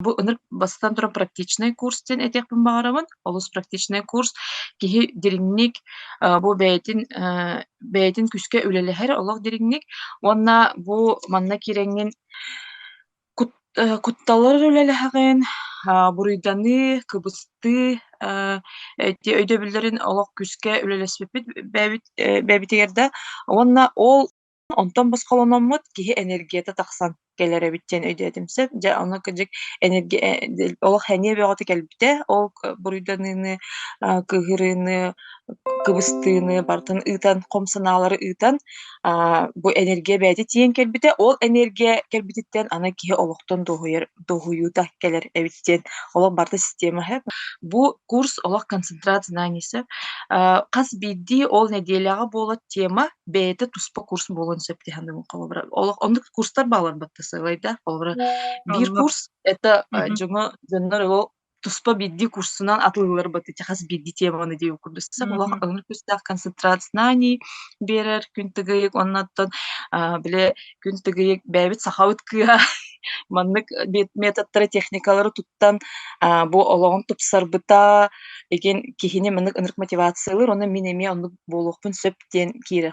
Бу ынырк бастан туран практичный курс диэн этиэхпин баҕарабын. Олус практичный курс киһи диринник бу бэйэтин күскэ үлэлэһэр олох диринник. Уонна бу манна кирэҥҥин кутталлар үлэлэһэҕин, буруйданы, кыбысты, эти өйдөбүллэрин олох күскэ үлэлэспиппит бэбитигэр да. Уонна ол онтон босхолономмут киһи энергията тахсан кэлэрэбиттиэн өйдөөтүмсэп, дьэ онно кырдьык олох хэниэ бөҕөтү кэлбитэ, ол буруйданыыны, кыыһырыыны, кыбыстыыны бартын ыытан, хом санаалары ыытан, бу энергия бэйэти тиийэн кэлбитэ, ол энергия кэлбититтэн аны киһи олохтон доһуйуута кэлэр эбиттиэн олох барда системаһы. Бу курс олох концентрат знаний сөп. Хас биирдии ол нэдиэлэҕэ буолат тема бэйэтэ туспа курс буолан сөп диһэн холобура. Олох оннук курстар бааларбатта сыылайда. Холобура биир Оннук. курс это Мгм. дьоннор ол туспа биирдии курсунан атылыларбыт ити хас биирдии теманы дии курдуссак. Олох Мгм. оннук курстаах концентрат знаний биэрэр күн тыгыйык онноттон биле күн тыгыйык бэйбит сахабыт кыыһа маннык методтары, техникалары туттан бу олоҕун тупсарбыта эген киһини маннык ынырык мотивациялар, онно мин эмиэ оннук буолуохпун сөп диэн киирэ